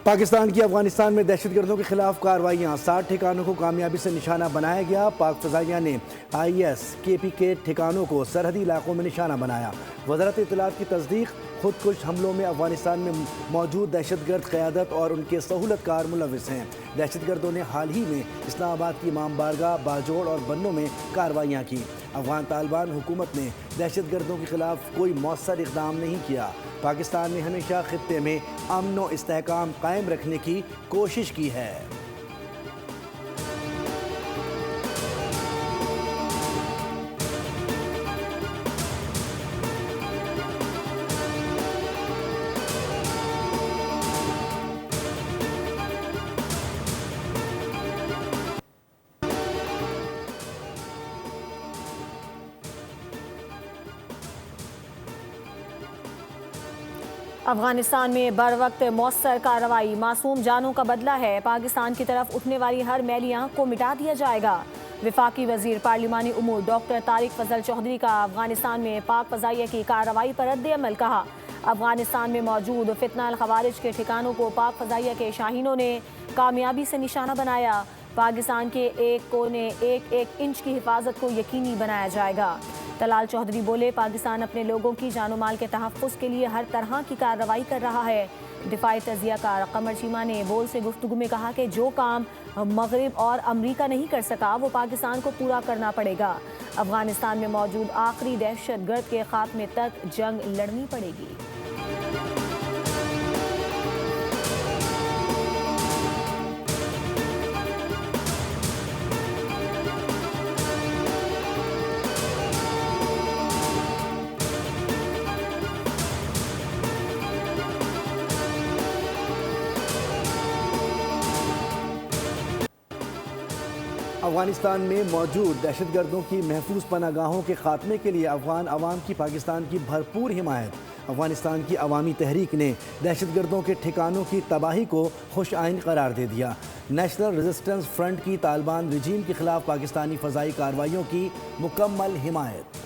पाकिस्तान की अफगानिस्तान में दहशतगर्दों के खिलाफ कार्रवाइयाँ, 60 ठिकानों को कामयाबी से निशाना बनाया गया। पाक फ़ज़ाइया ने IS KP के ठिकानों को सरहदी इलाकों में निशाना बनाया। वज़ारत इत्तलात की तस्दीक, खुदकुश हमलों में अफगानिस्तान में मौजूद दहशतगर्द क़यादत और उनके सहूलतकार मुलविस हैं। दहशतगर्दों ने हाल ही में इस्लामाबाद की इमाम बारगाह, बाजोड़ और बन्नों में कार्रवाइयाँ की। अफगान तालिबान हुकूमत ने दहशतगर्दों के खिलाफ कोई मौसर इक़दाम नहीं किया। पाकिस्तान ने हमेशा खित्ते में अमन व इस्तेहकाम कायम रखने की कोशिश की है। अफगानिस्तान में बर वक्त मौसर कार्रवाई, मासूम जानों का बदला है। पाकिस्तान की तरफ उठने वाली हर मैलियां को मिटा दिया जाएगा। विफाकी वजीर पार्लिमानी उमूर डॉक्टर तारिक फजल चौधरी का अफगानिस्तान में पाक फ़ज़ाइया की कार्रवाई पर रद्द-ए-अमल। कहा, अफगानिस्तान में मौजूद फितना अल खवारिज के ठिकानों को पाक फ़ज़ाइया के शाहीनों ने कामयाबी से निशाना बनाया। पाकिस्तान के एक कोने एक एक इंच की हिफाजत को यकीनी बनाया जाएगा। तलाल चौधरी बोले, पाकिस्तान अपने लोगों की जानो माल के तहफ़्फ़ुज़ के लिए हर तरह की कार्रवाई कर रहा है। दिफाई तज़ियाकार कमर चीमा ने बोल से गुफ्तगू में कहा कि जो काम मगरिब और अमरीका नहीं कर सका वो पाकिस्तान को पूरा करना पड़ेगा। अफगानिस्तान में मौजूद आखिरी दहशतगर्द के खात्मे तक जंग लड़नी पड़ेगी। अफगानिस्तान में मौजूद दहशतगर्दों की महफूज पनागाहों के खात्मे के लिए अफगान अवाम की पाकिस्तान की भरपूर हिमायत। अफगानिस्तान की अवामी तहरीक ने दहशतगर्दों के ठिकानों की तबाही को खुश आइन करार दे दिया। नेशनल रेजिस्टेंस फ्रंट की तालिबान रजीम के खिलाफ पाकिस्तानी फ़ज़ाई कार्रवाइयों की मुकम्मल हिमायत।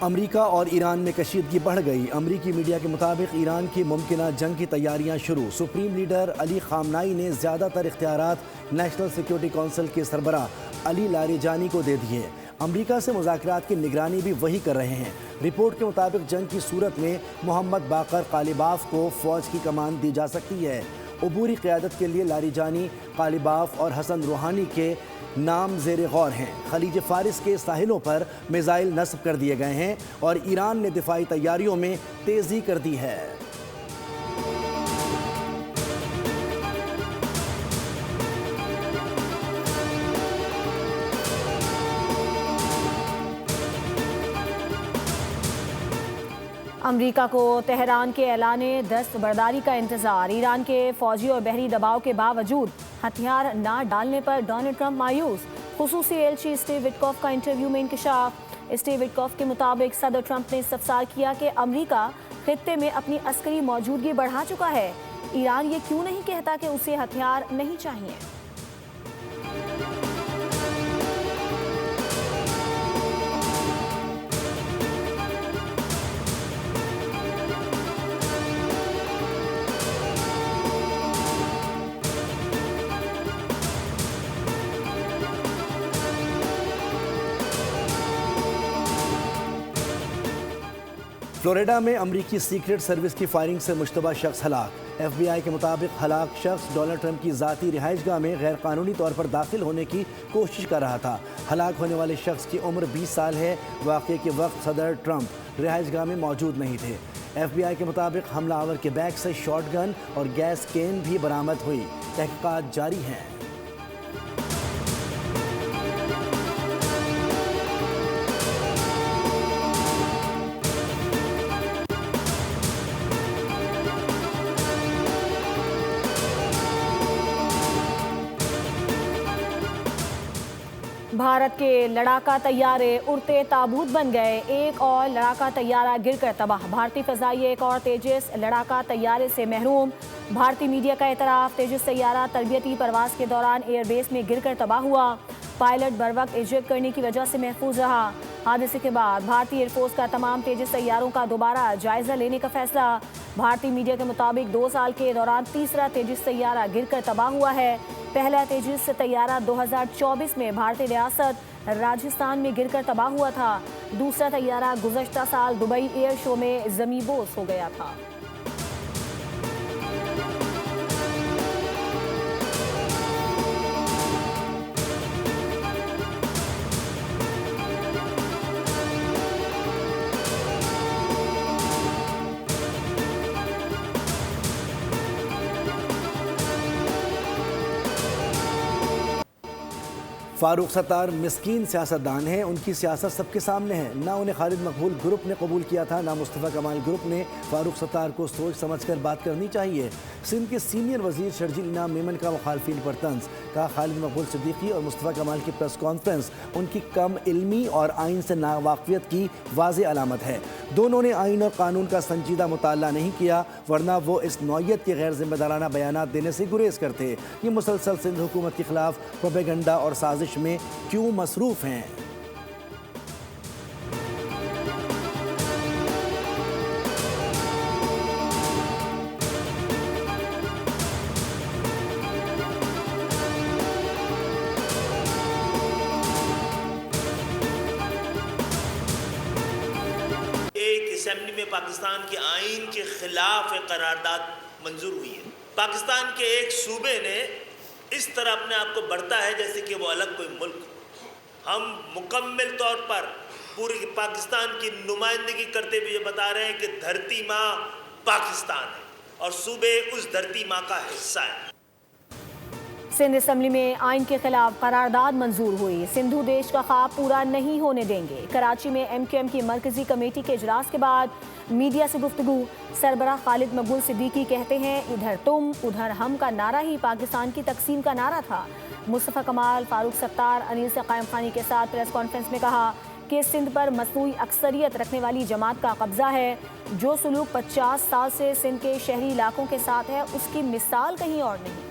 अमरीका और ईरान में कशीदगी बढ़ गई। अमरीकी मीडिया के मुताबिक ईरान की मुमकिना जंग की तैयारियां शुरू। सुप्रीम लीडर अली खामनाई ने ज़्यादातर इख्तियारात नेशनल सिक्योरिटी कौंसिल के सरबराह अली लारिजानी को दे दिए। अमरीका से मुज़ाकरात की निगरानी भी वही कर रहे हैं। रिपोर्ट के मुताबिक जंग की सूरत में मोहम्मद बाकर कालिबाफ को फ़ौज की कमान दी जा सकती है। अबूरी क़यादत के लिए लारिजानी, कालिबाफ और हसन रूहानी के नाम ज़ेर गौर हैं। खलीज फ़ारिस के साहिलों पर मिसाइल नस्ब कर दिए गए हैं और ईरान ने दिफाई तैयारियों में तेज़ी कर दी है। अमरीका को तेहरान के ऐलाने दस्तबरदारी का इंतजार। ईरान के फौजी और बहरी दबाव के बावजूद हथियार न डालने पर डोनाल्ड ट्रंप मायूस। खुसूसी एलची स्टीव विटकॉफ का इंटरव्यू में इंकशाफ। स्टीव विटकॉफ के मुताबिक सदर ट्रंप ने इस्तफसार किया कि अमरीका खित्ते में अपनी अस्करी मौजूदगी बढ़ा चुका है। ईरान ये क्यों नहीं कहता कि उसे हथियार नहीं चाहिए। फ्लोरिडा में अमरीकी सीक्रेट सर्विस की फायरिंग से मुश्तबा शख्स हलाक। FBI के मुताबिक हलाक शख्स डोनाल्ड ट्रंप की ज़ाती रिहाइशगाह में गैर कानूनी तौर पर दाखिल होने की कोशिश कर रहा था। हलाक होने वाले शख्स की उम्र 20 साल है। वाक़े के वक्त सदर ट्रंप रिहाइशगाह में मौजूद नहीं थे। FBI के मुताबिक हमलावर के बैग से शॉटगन और गैस केन भी बरामद हुई। तहक़ीक़ात जारी हैं। भारत के लड़ाका तैयारे उड़ते ताबूत बन गए। एक और लड़ाका तैयारा गिरकर तबाह। भारतीय फजाई एक और तेजस लड़ाका तैयारे से महरूम। भारतीय मीडिया का एतराफ, तेजस तैयारा तरबियती परवाज के दौरान एयरबेस में गिरकर तबाह हुआ। पायलट बर वक्त इजेक्ट करने की वजह से महफूज रहा। हादसे के बाद भारतीय एयरफोर्स का तमाम तेजस तैयारों का दोबारा जायजा लेने का फैसला। भारतीय मीडिया के मुताबिक 2 साल के दौरान तीसरा तेजस तैयारा गिरकर तबाह हुआ है। पहला तेजस तैयारा 2024 में भारतीय रियासत राजस्थान में गिरकर तबाह हुआ था। दूसरा तैयारा गुज़श्ता साल दुबई एयर शो में ज़मीबोस हो गया था। फारूक सत्तार मिस्कीन सियासतदान हैं, उनकी सियासत सबके सामने है। ना उन्हें खालिद मकबूल ग्रुप ने कबूल किया था, ना मुस्तफ़ा कमाल ग्रुप ने। फारूक सत्तार को सोच समझ कर बात करनी चाहिए। सिंध के सीनियर वजीर शर्जील इनाम मेमन का मुखालफिन पर तंज। कहा खालिद मकबूल सिद्दीकी और मुस्तफ़ा कमाल की प्रेस कॉन्फ्रेंस उनकी कम इल्मी और आइन से नावाकफियत की वाज़ेह अलामत है। दोनों ने आइन और कानून का संजीदा मुताला नहीं किया, वरना वो इस नौयत के गैर जिम्मेदाराना बयानात देने से गुरेज करते। ये मुसलसल सिंध हुकूमत के खिलाफ प्रोपेगेंडा और साजिश में क्यों मसरूफ हैं? एक असेंबली में पाकिस्तान के आइन के खिलाफ एक करारदाद मंजूर हुई है। पाकिस्तान के एक सूबे ने इस तरह अपने आप को बढ़ता है जैसे कि वो अलग कोई मुल्क। हम मुकम्मल तौर पर पूरे पाकिस्तान की नुमाइंदगी करते हुए ये बता रहे हैं कि धरती माँ पाकिस्तान है और सूबे उस धरती माँ का हिस्सा है। सिंध असेंबली में आइन के खिलाफ करारदाद मंजूर हुई। सिंधु देश का ख्वाब पूरा नहीं होने देंगे। कराची में MQM की मरकजी कमेटी के इजलास के बाद मीडिया से गुफ्तगू। सरबराह खालिद मकबूल सिद्दीकी कहते हैं इधर तुम उधर हम का नारा ही पाकिस्तान की तकसीम का नारा था। मुस्तफ़ा कमाल, फारूक सत्तार, अनिल से कायम खानी के साथ प्रेस कॉन्फ्रेंस में कहा कि सिंध पर मसनूई अक्सरियत रखने वाली जमात का कब्जा है। जो सलूक 50 साल से सिंध के शहरी इलाकों के साथ है उसकी मिसाल कहीं और नहीं।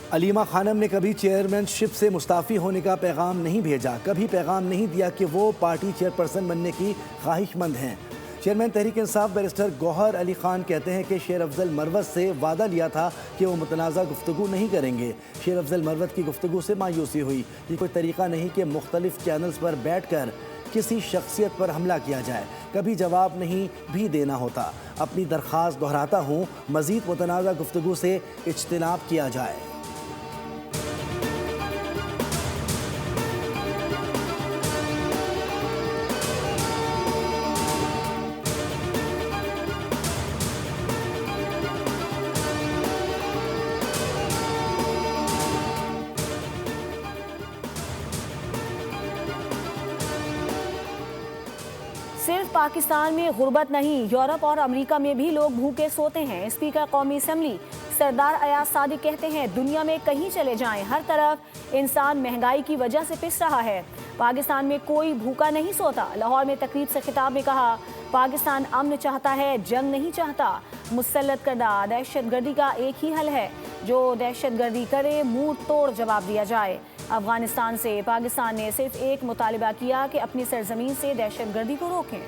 अलीमा खानम ने कभी चेयरमैनशिप से मुस्ताफ़ी होने का पैगाम नहीं भेजा, कभी पैगाम नहीं दिया कि वो पार्टी चेयरपर्सन बनने की ख्वाहिशमंद हैं। चेयरमैन तहरीक इंसाफ बैरिस्टर गौहर अली खान कहते हैं कि शेर अफजल मरवत से वादा लिया था कि वो मुतनाज़ा गुफ्तगू नहीं करेंगे। शेर अफजल मरवत की गुफ्तगू से मायूसी हुई। ये कोई तरीक़ा नहीं कि मुख्तलिफ चैनल्स पर बैठ कर किसी शख्सियत पर हमला किया जाए। कभी जवाब नहीं भी देना होता। अपनी दरख्वास्त दोहराता हूँ, मज़ीद मुतनाज़ा गुफ्तगू से इज्तिनाब किया जाए। सिर्फ पाकिस्तान में गुर्बत नहीं, यूरोप और अमेरिका में भी लोग भूखे सोते हैं। स्पीकर कौमी असम्बली सरदार अयाज सादिक कहते हैं दुनिया में कहीं चले जाएं, हर तरफ इंसान महंगाई की वजह से पिस रहा है। पाकिस्तान में कोई भूखा नहीं सोता। लाहौर में तकरीब से खिताब में कहा पाकिस्तान अमन चाहता है, जंग नहीं चाहता। मुसल्लत करदा दहशतगर्दी का एक ही हल है, जो दहशतगर्दी करे मुंह तोड़ जवाब दिया जाए। अफगानिस्तान से पाकिस्तान ने सिर्फ एक मुतालिबा किया कि अपनी सरजमीन से दहशतगर्दी को रोकें।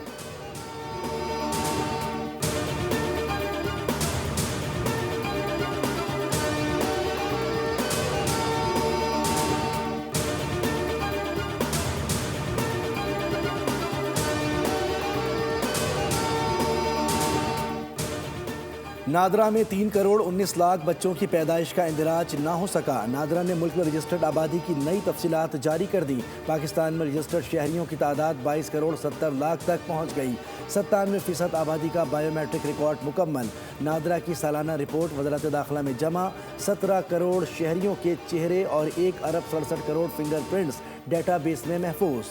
नादरा में 3 करोड़ 19 लाख बच्चों की पैदाइश का इंदिराज ना हो सका। नादरा ने मुल्क में रजिस्टर्ड आबादी की नई तफसीलात जारी कर दी। पाकिस्तान में रजिस्टर्ड शहरियों की तादाद 22 करोड़ 70 लाख तक पहुँच गई। 97% आबादी का बायोमेट्रिक रिकॉर्ड मुकम्मल। नादरा की सालाना रिपोर्ट वज़ारत दाखिला में जमा। 17 करोड़ शहरियों के चेहरे और 1 अरब 67 करोड़ फिंगरप्रिंट्स डेटाबेस में महफूज।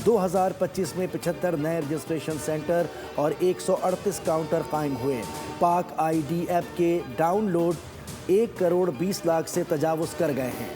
2025 में 75 नए रजिस्ट्रेशन सेंटर और 138 काउंटर कायम हुए। पाक ID ऐप के डाउनलोड 1 करोड़ 20 लाख से तजावुज़ कर गए हैं।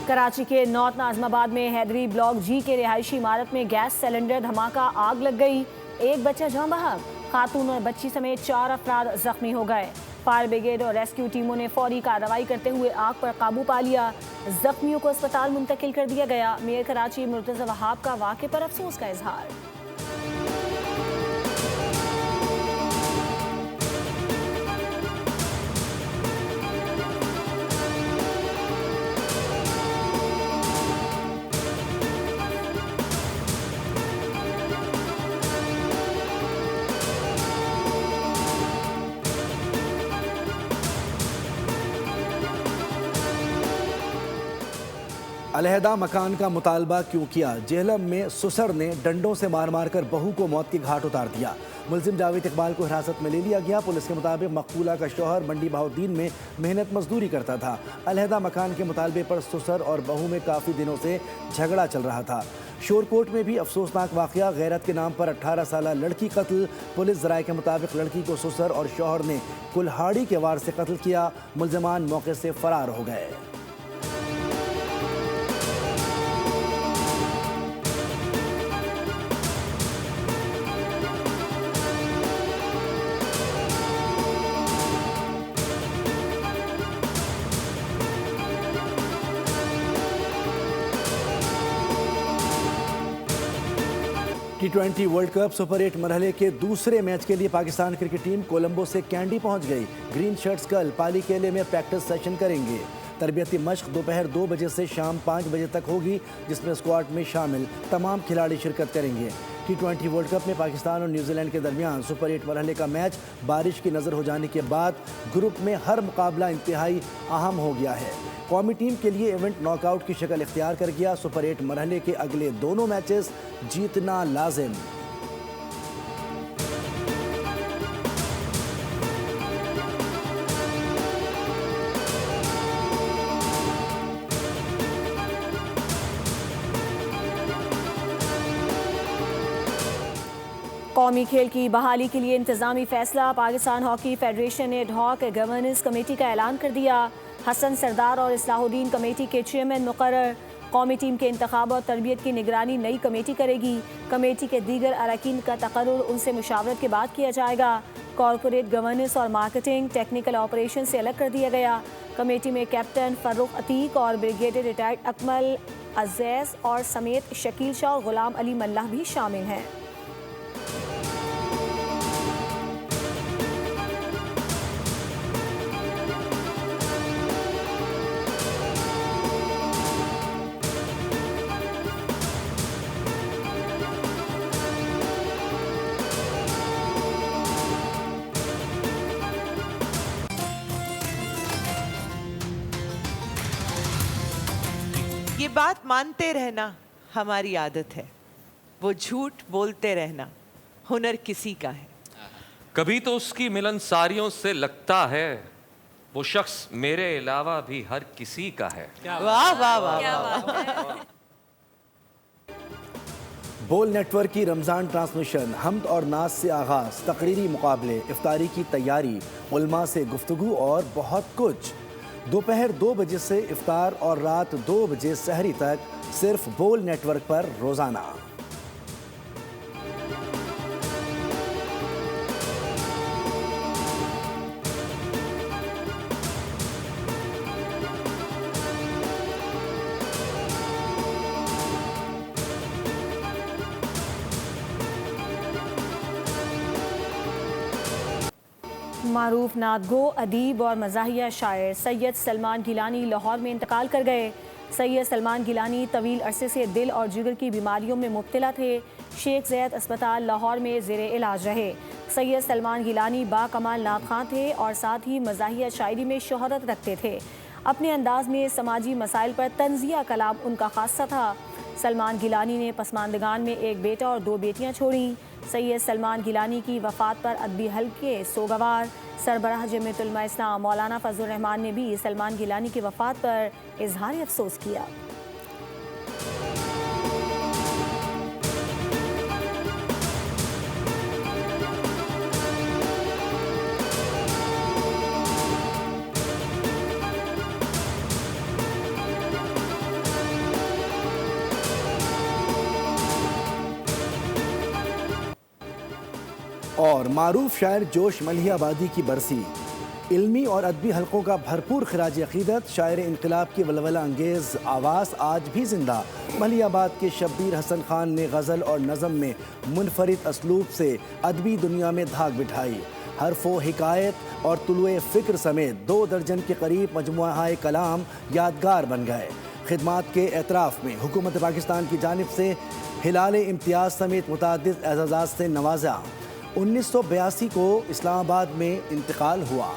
कराची के नॉर्थ नाजमाबाद में हैदरी ब्लॉक जी के रिहायशी इमारत में गैस सिलेंडर धमाका, आग लग गई। एक बच्चा जाँ बहक, खातून और बच्ची समेत 4 अफराद जख्मी हो गए। फायर ब्रिगेड और रेस्क्यू टीमों ने फौरी कार्रवाई करते हुए आग पर काबू पा लिया। जख्मियों को अस्पताल मुंतकिल कर दिया गया। मेयर कराची मुर्तज़ा वहाब का वाक़े पर अफसोस का इजहार। अलहदा मकान का मुतालबा क्यों किया? जेहलम में सुसर ने डंडों से मार मार कर बहू को मौत के घाट उतार दिया। मुलजिम जावेद इकबाल को हिरासत में ले लिया गया। पुलिस के मुताबिक मकबूला का शौहर मंडी बहाउद्दीन में मेहनत मजदूरी करता था। अलहदा मकान के मुतालबे पर सुसर और बहू में काफ़ी दिनों से झगड़ा चल रहा था। शोरकोट में भी अफसोसनाक वाक़या, गैरत के नाम पर 18 साला लड़की कत्ल। पुलिस ज़राए के मुताबिक लड़की को सुसर और शौहर ने कुल्हाड़ी के वार से कत्ल किया। मुलजमान मौके से फरार हो गए। T20 वर्ल्ड कप सुपर 8 मरहले के दूसरे मैच के लिए पाकिस्तान क्रिकेट टीम कोलंबो से कैंडी पहुंच गई। ग्रीन शर्ट्स कल पाली केले में प्रैक्टिस सेशन करेंगे। तरबियती मश्क दोपहर 2 बजे से शाम 5 बजे तक होगी, जिसमें स्क्वाड में शामिल तमाम खिलाड़ी शिरकत करेंगे। T20 वर्ल्ड कप में पाकिस्तान और न्यूजीलैंड के दरमियान सुपर 8 मरहले का मैच बारिश की नज़र हो जाने के बाद ग्रुप में हर मुकाबला इंतहाई अहम हो गया है। कौमी टीम के लिए इवेंट नॉकआउट की शक्ल इख्तियार कर गया। सुपर 8 मरहले के अगले दोनों मैचेस जीतना लाजिम। कौमी खेल की बहाली के लिए इंतजामी फैसला। पाकिस्तान हॉकी फेडरेशन ने एडहॉक गवर्नेंस कमेटी का ऐलान कर दिया। हसन सरदार और इस्लाहुद्दीन कमेटी के चेयरमैन मुकर्रर। कौमी टीम के इंतखाब और तरबियत की निगरानी नई कमेटी करेगी। कमेटी के दीगर अरकान का तकर्रुर उनसे मुशावरत के बाद किया जाएगा। कॉरपोरेट गवर्नेंस और मार्केटिंग टेक्निकल ऑपरेशन से अलग कर दिया गया। कमेटी में कैप्टन फर्रुख अतीक और ब्रिगेडियर रिटायर्ड अकमल अजैज और समेत शकील शाह और गुलाम अली मल्लाह भी शामिल हैं। ये बात मानते रहना हमारी आदत है, वो झूठ बोलते रहना हुनर किसी का है। कभी तो उसकी मिलनसारियों से लगता है वो शख्स मेरे अलावा भी हर किसी का है। वाह वाह वाह। बोल नेटवर्क की रमज़ान ट्रांसमिशन हम्द और नाज से आगाज़, तकरीरी मुकाबले, इफ्तारी की तैयारी, उलमा से गुफ्तगू और बहुत कुछ। दोपहर 2 बजे से इफ्तार और रात 2 बजे सहरी तक सिर्फ बोल नेटवर्क पर रोज़ाना। मारूफ नादगो, अदीब और मज़ाहिया शायर सैयद सलमान गिलानी लाहौर में इंतकाल कर गए। सैयद सलमान गिलानी तवील अरसे से दिल और जिगर की बीमारियों में मुब्तला थे। शेख ज़ैद अस्पताल लाहौर में ज़ेरे इलाज रहे। सैयद सलमान गिलानी बाकमाल नात ख़ां थे और साथ ही मज़ाहिया शायरी में शोहरत रखते थे। अपने अंदाज में समाजी मसाइल पर तंज़िया कलाम उनका खासा था। सलमान गिलानी ने पसमानदगान में एक बेटा और 2 बेटियां छोड़ी। सैयद सलमान गिलानी की वफ़ात पर अदबी हल्के सोगवार सरबराह जमीयत उलमा इस्लाम मौलाना फजल रहमान ने भी सलमान गिलानी की वफ़ात पर इजहार अफसोस किया। और मारूफ शायर जोश मलिहाबादी की बरसी। इल्मी और अदबी हलकों का भरपूर खिराज अकीदत। शायर इनकलाब की वलवला अंगेज़ आवाज़ आज भी जिंदा। मलिहाबाद के शब्बीर हसन खान ने गज़ल और नज़म में मुनफरिद असलूब से अदबी दुनिया में धाक बिठाई। हरफो हिकायत और तुलुए फ़िक्र समेत 2 दर्जन के करीब मजमुआ कलाम यादगार बन गए। खिदमात के एतराफ़ में हुकूमत पाकिस्तान की जानिब से हिलाल इम्तियाज़ समेत मुतअद्दिद एज़ाज़ात से नवाजा। 1982 को इस्लामाबाद में इंतकाल हुआ।